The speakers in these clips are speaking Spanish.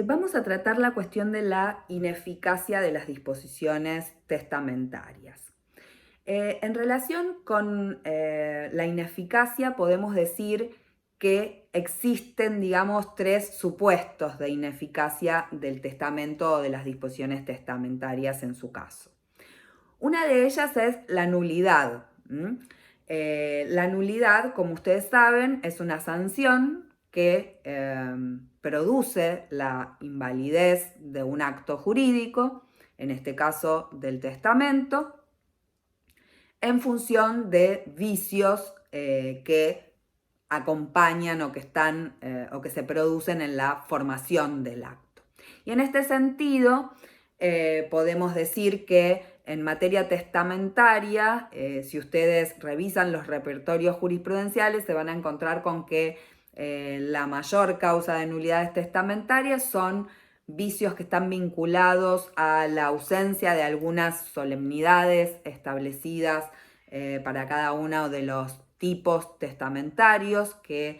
Vamos a tratar la cuestión de la ineficacia de las disposiciones testamentarias. En relación con la ineficacia, podemos decir que existen, digamos, tres supuestos de ineficacia del testamento o de las disposiciones testamentarias en su caso. Una de ellas es la nulidad. La nulidad, como ustedes saben, es una sanción que produce la invalidez de un acto jurídico, en este caso del testamento, en función de vicios que acompañan o que están o que se producen en la formación del acto. Y en este sentido, podemos decir que en materia testamentaria, si ustedes revisan los repertorios jurisprudenciales, se van a encontrar con que la mayor causa de nulidades testamentarias son vicios que están vinculados a la ausencia de algunas solemnidades establecidas para cada uno de los tipos testamentarios que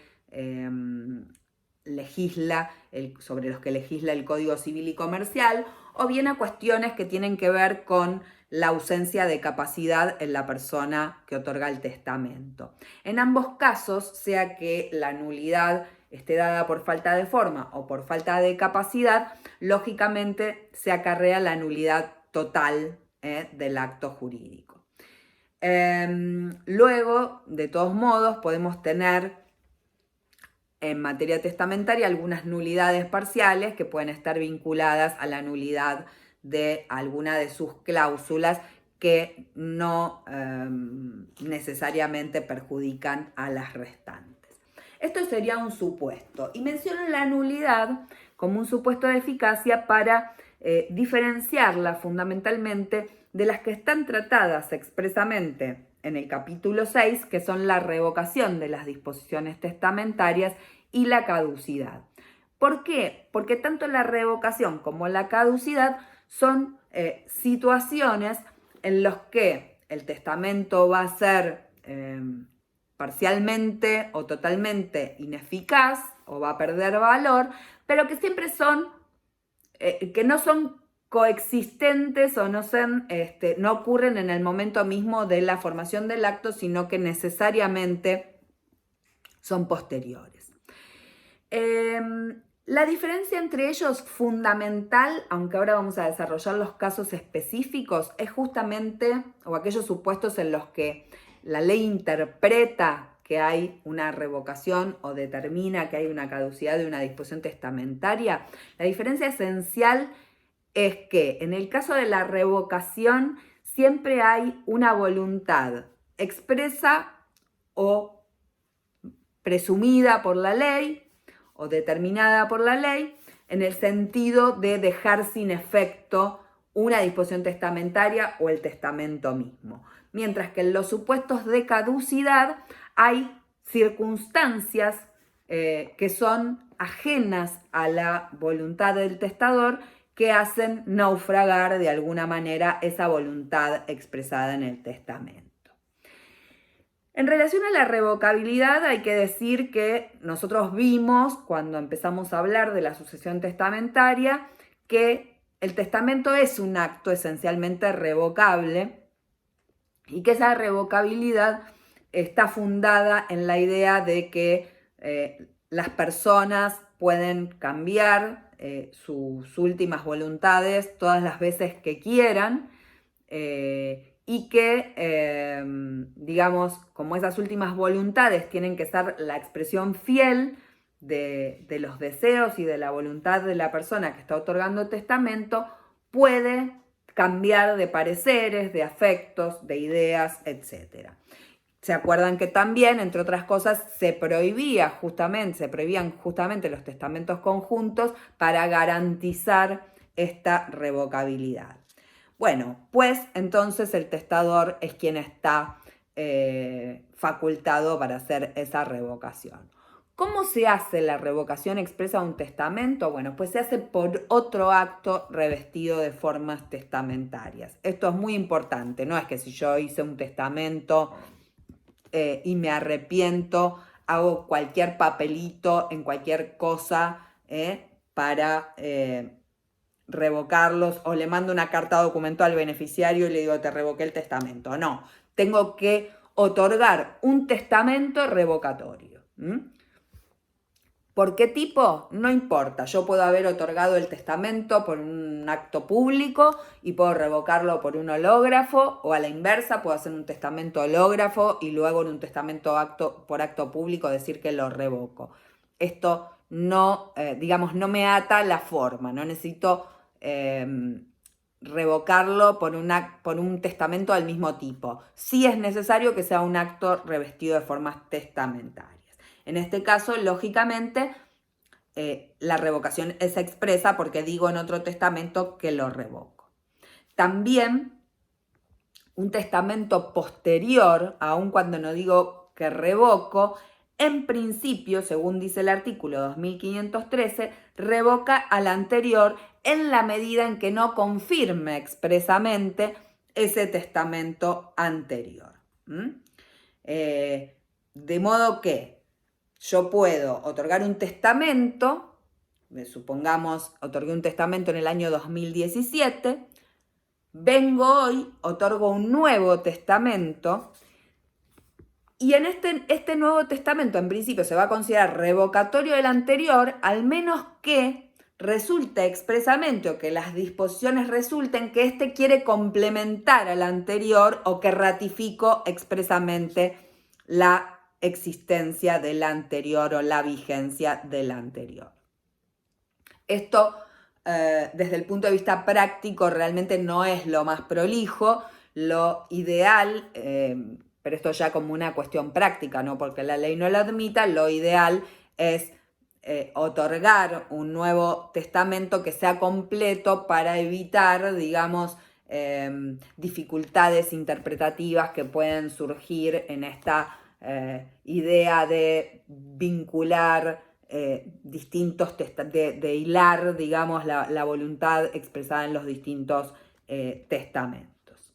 sobre los que legisla el Código Civil y Comercial, o bien a cuestiones que tienen que ver con la ausencia de capacidad en la persona que otorga el testamento. En ambos casos, sea que la nulidad esté dada por falta de forma o por falta de capacidad, lógicamente se acarrea la nulidad total del acto jurídico. Luego, de todos modos, podemos tener en materia testamentaria algunas nulidades parciales que pueden estar vinculadas a la nulidad de alguna de sus cláusulas que no necesariamente perjudican a las restantes. Esto sería un supuesto, y menciono la nulidad como un supuesto de eficacia para diferenciarla fundamentalmente de las que están tratadas expresamente en el capítulo 6, que son la revocación de las disposiciones testamentarias y la caducidad. ¿Por qué? Porque tanto la revocación como la caducidad son situaciones en las que el testamento va a ser parcialmente o totalmente ineficaz o va a perder valor, pero que siempre son, que no son coexistentes o no ocurren en el momento mismo de la formación del acto, sino que necesariamente son posteriores. La diferencia entre ellos fundamental, aunque ahora vamos a desarrollar los casos específicos, es justamente, o aquellos supuestos en los que la ley interpreta que hay una revocación o determina que hay una caducidad de una disposición testamentaria. La diferencia esencial es que en el caso de la revocación siempre hay una voluntad expresa o presumida por la ley o determinada por la ley en el sentido de dejar sin efecto una disposición testamentaria o el testamento mismo. Mientras que en los supuestos de caducidad hay circunstancias que son ajenas a la voluntad del testador, que hacen naufragar de alguna manera esa voluntad expresada en el testamento. En relación a la revocabilidad, hay que decir que nosotros vimos, cuando empezamos a hablar de la sucesión testamentaria, que el testamento es un acto esencialmente revocable y que esa revocabilidad está fundada en la idea de que las personas pueden cambiar sus últimas voluntades todas las veces que quieran, y que, digamos, como esas últimas voluntades tienen que ser la expresión fiel de los deseos y de la voluntad de la persona que está otorgando testamento, puede cambiar de pareceres, de afectos, de ideas, etc. ¿Se acuerdan que también, entre otras cosas, se prohibían justamente los testamentos conjuntos para garantizar esta revocabilidad? Bueno, pues entonces el testador es quien está facultado para hacer esa revocación. ¿Cómo se hace la revocación expresa de un testamento? Bueno, pues se hace por otro acto revestido de formas testamentarias. Esto es muy importante, no es que si yo hice un testamento y me arrepiento, hago cualquier papelito en cualquier cosa para revocarlos, o le mando una carta documento al beneficiario y le digo, te revoqué el testamento. No, tengo que otorgar un testamento revocatorio. ¿Por qué tipo? No importa. Yo puedo haber otorgado el testamento por un acto público y puedo revocarlo por un hológrafo, o a la inversa, puedo hacer un testamento hológrafo y luego en un testamento por acto público decir que lo revoco. Esto no, no me ata la forma, no necesito revocarlo por un testamento del mismo tipo. Sí es necesario que sea un acto revestido de formas testamentarias. En este caso, lógicamente, la revocación es expresa porque digo en otro testamento que lo revoco. También un testamento posterior, aun cuando no digo que revoco, en principio, según dice el artículo 2513, revoca al anterior en la medida en que no confirme expresamente ese testamento anterior. De modo que yo puedo otorgar un testamento, supongamos, otorgué un testamento en el año 2017, vengo hoy, otorgo un nuevo testamento, y en este nuevo testamento en principio se va a considerar revocatorio del anterior, al menos que resulte expresamente o que las disposiciones resulten que este quiere complementar al anterior o que ratifico expresamente la existencia del anterior o la vigencia del anterior. Esto, desde el punto de vista práctico, realmente no es lo más prolijo. Lo ideal, pero esto ya como una cuestión práctica, no porque la ley no lo admita, lo ideal es otorgar un nuevo testamento que sea completo para evitar, digamos, dificultades interpretativas que pueden surgir en esta idea de vincular distintos, de hilar, digamos, la voluntad expresada en los distintos testamentos.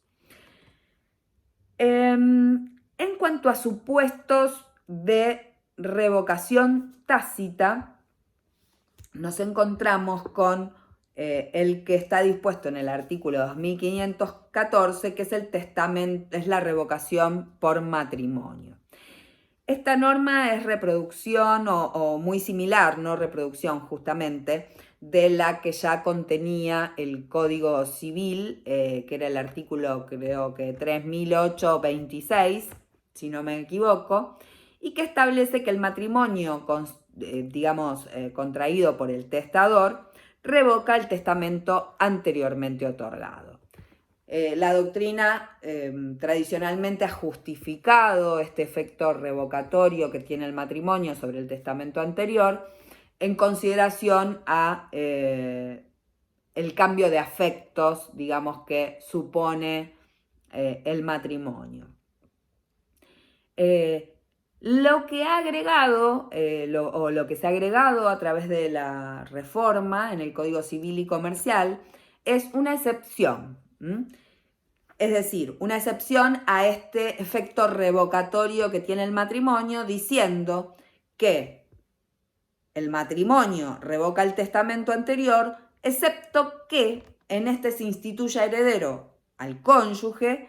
En cuanto a supuestos de revocación tácita, nos encontramos con el que está dispuesto en el artículo 2514, que es el testamento, es la revocación por matrimonio. Esta norma es reproducción o muy similar, no reproducción justamente, de la que ya contenía el Código Civil, que era el artículo creo que 3008-26, si no me equivoco, y que establece que el matrimonio, contraído por el testador, revoca el testamento anteriormente otorgado. La doctrina tradicionalmente ha justificado este efecto revocatorio que tiene el matrimonio sobre el testamento anterior en consideración a el cambio de afectos, digamos, que supone el matrimonio. Lo que ha agregado, lo que se ha agregado a través de la reforma en el Código Civil y Comercial es una excepción. Es decir, una excepción a este efecto revocatorio que tiene el matrimonio, diciendo que el matrimonio revoca el testamento anterior, excepto que en este se instituya heredero al cónyuge,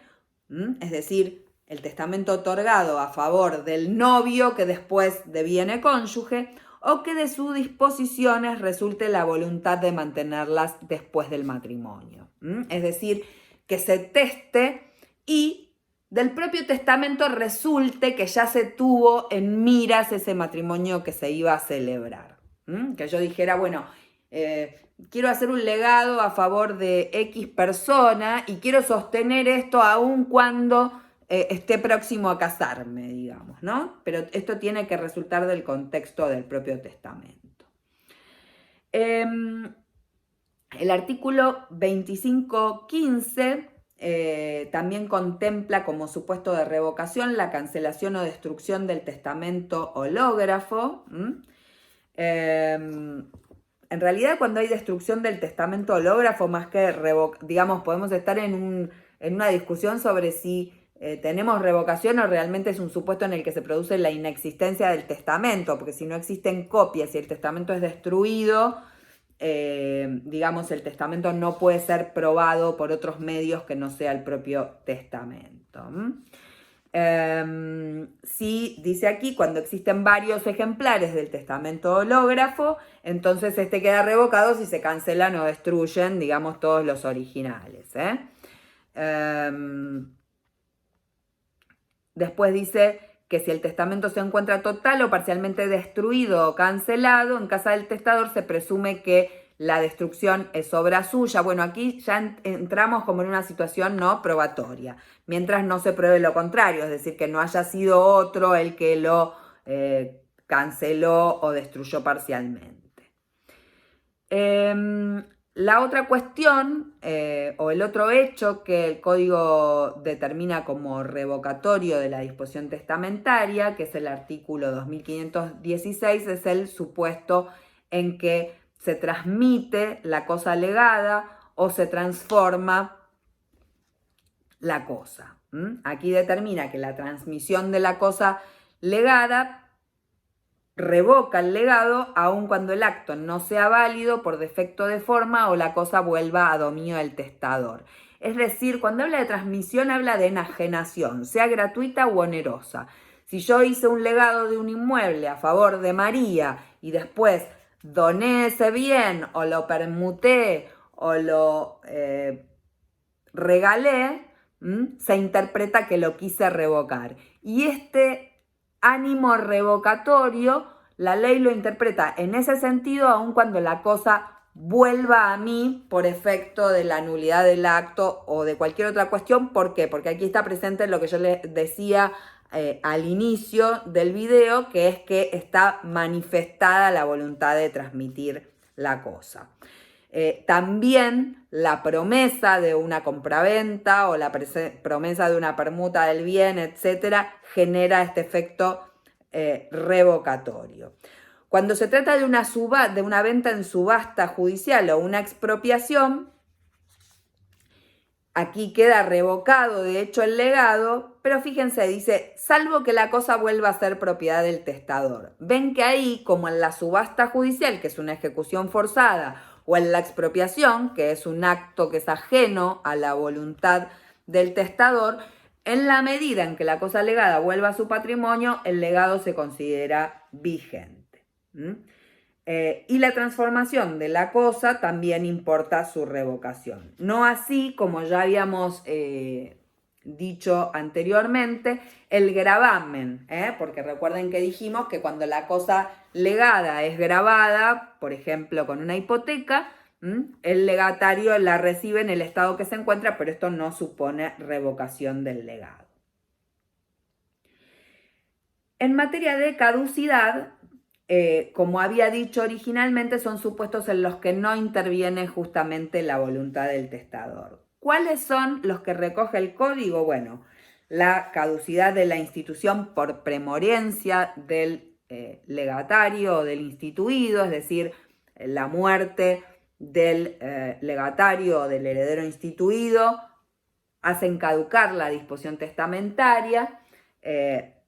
es decir, el testamento otorgado a favor del novio que después deviene cónyuge, o que de sus disposiciones resulte la voluntad de mantenerlas después del matrimonio. Es decir, que se teste y del propio testamento resulte que ya se tuvo en miras ese matrimonio que se iba a celebrar. Que yo dijera, bueno, quiero hacer un legado a favor de X persona y quiero sostener esto aun cuando esté próximo a casarme, digamos, ¿no? Pero esto tiene que resultar del contexto del propio testamento. El artículo 2515 también contempla como supuesto de revocación la cancelación o destrucción del testamento hológrafo. En realidad, cuando hay destrucción del testamento hológrafo, más que digamos, podemos estar en una discusión sobre si tenemos revocación o realmente es un supuesto en el que se produce la inexistencia del testamento, porque si no existen copias y el testamento es destruido, digamos, el testamento no puede ser probado por otros medios que no sea el propio testamento. Sí, dice aquí, cuando existen varios ejemplares del testamento hológrafo, entonces este queda revocado si se cancelan o destruyen, digamos, todos los originales. Después dice que si el testamento se encuentra total o parcialmente destruido o cancelado, en casa del testador se presume que la destrucción es obra suya. Bueno, aquí ya entramos como en una situación no probatoria, mientras no se pruebe lo contrario, es decir, que no haya sido otro el que lo canceló o destruyó parcialmente. La otra cuestión o el otro hecho que el código determina como revocatorio de la disposición testamentaria, que es el artículo 2516, es el supuesto en que se transmite la cosa legada o se transforma la cosa. Aquí determina que la transmisión de la cosa legada revoca el legado aun cuando el acto no sea válido por defecto de forma o la cosa vuelva a dominio del testador. Es decir, cuando habla de transmisión habla de enajenación, sea gratuita u onerosa. Si yo hice un legado de un inmueble a favor de María y después doné ese bien o lo permuté o lo regalé, se interpreta que lo quise revocar. Y este ánimo revocatorio, la ley lo interpreta en ese sentido, aun cuando la cosa vuelva a mí por efecto de la nulidad del acto o de cualquier otra cuestión. ¿Por qué? Porque aquí está presente lo que yo les decía al inicio del video, que es que está manifestada la voluntad de transmitir la cosa. También la promesa de una compraventa o la promesa de una permuta del bien, etcétera, genera este efecto revocatorio. Cuando se trata de una venta en subasta judicial o una expropiación, aquí queda revocado de hecho el legado, pero fíjense, dice, salvo que la cosa vuelva a ser propiedad del testador. Ven que ahí, como en la subasta judicial, que es una ejecución forzada, o en la expropiación, que es un acto que es ajeno a la voluntad del testador, en la medida en que la cosa legada vuelva a su patrimonio, el legado se considera vigente. Y la transformación de la cosa también importa su revocación. No así, como ya habíamos dicho anteriormente, el gravamen, porque recuerden que dijimos que cuando la cosa legada es gravada, por ejemplo con una hipoteca, el legatario la recibe en el estado que se encuentra, pero esto no supone revocación del legado. En materia de caducidad, como había dicho originalmente, son supuestos en los que no interviene justamente la voluntad del testador. ¿Cuáles son los que recoge el código? Bueno, la caducidad de la institución por premorencia del legatario o del instituido, es decir, la muerte del legatario o del heredero instituido, hacen caducar la disposición testamentaria.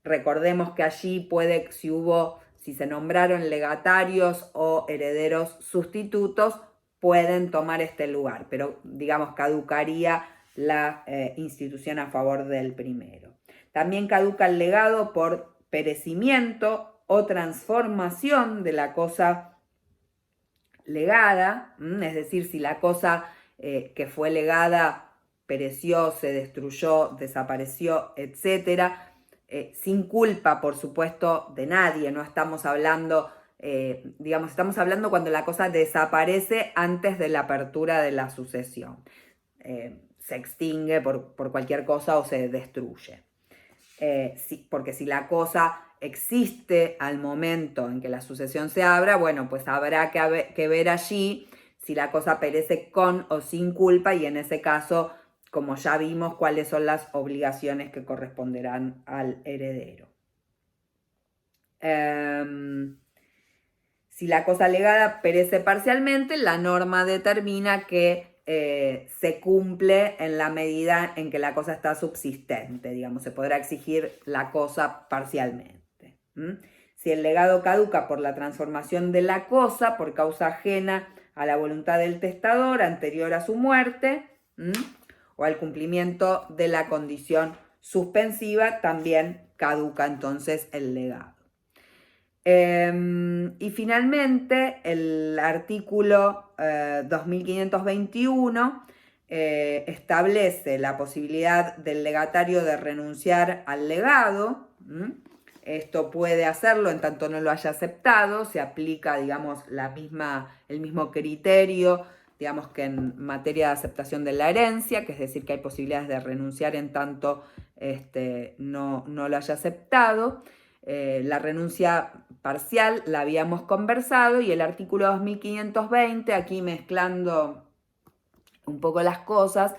Recordemos que allí puede, si se nombraron legatarios o herederos sustitutos, pueden tomar este lugar, pero digamos caducaría la institución a favor del primero. También caduca el legado por perecimiento o transformación de la cosa legada, es decir, si la cosa que fue legada pereció, se destruyó, desapareció, etcétera, sin culpa, por supuesto, de nadie. No estamos hablando, estamos hablando cuando la cosa desaparece antes de la apertura de la sucesión. Se extingue por cualquier cosa o se destruye. Porque si la cosa existe al momento en que la sucesión se abra, bueno, pues habrá que ver allí si la cosa perece con o sin culpa, y en ese caso, como ya vimos, cuáles son las obligaciones que corresponderán al heredero. Si la cosa legada perece parcialmente, la norma determina que se cumple en la medida en que la cosa está subsistente, digamos, se podrá exigir la cosa parcialmente. Si el legado caduca por la transformación de la cosa, por causa ajena a la voluntad del testador anterior a su muerte, o al cumplimiento de la condición suspensiva, también caduca entonces el legado. Y finalmente el artículo 2521 establece la posibilidad del legatario de renunciar al legado. Esto puede hacerlo en tanto no lo haya aceptado, se aplica, digamos, el mismo criterio, digamos, que en materia de aceptación de la herencia, que es decir, que hay posibilidades de renunciar en tanto no lo haya aceptado. La renuncia parcial la habíamos conversado, y el artículo 2520, aquí mezclando un poco las cosas,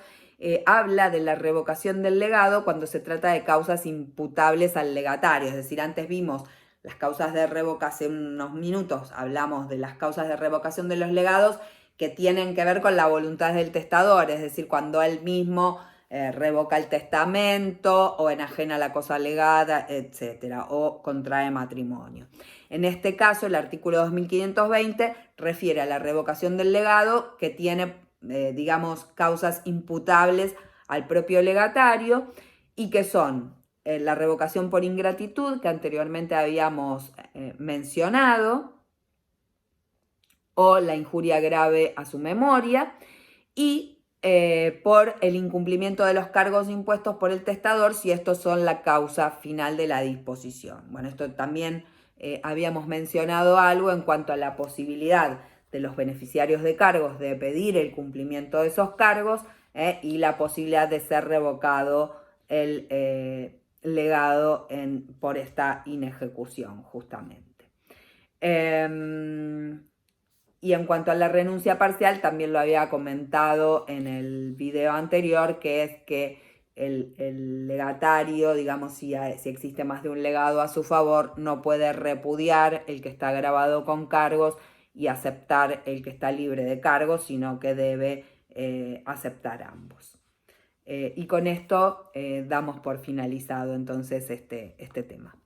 habla de la revocación del legado cuando se trata de causas imputables al legatario. Es decir, antes vimos las causas de revocación, hace unos minutos hablamos de las causas de revocación de los legados que tienen que ver con la voluntad del testador, es decir, cuando él mismo revoca el testamento o enajena la cosa legada, etcétera, o contrae matrimonio. En este caso, el artículo 2520 refiere a la revocación del legado que tiene, digamos, causas imputables al propio legatario, y que son la revocación por ingratitud, que anteriormente habíamos mencionado, o la injuria grave a su memoria, y por el incumplimiento de los cargos impuestos por el testador, si estos son la causa final de la disposición. Bueno, esto también habíamos mencionado algo en cuanto a la posibilidad de los beneficiarios de cargos de pedir el cumplimiento de esos cargos, y la posibilidad de ser revocado el legado por esta inejecución, justamente. Y en cuanto a la renuncia parcial, también lo había comentado en el video anterior, que es que el legatario, digamos, si existe más de un legado a su favor, no puede repudiar el que está gravado con cargos y aceptar el que está libre de cargos, sino que debe aceptar ambos. Y con esto damos por finalizado entonces este tema.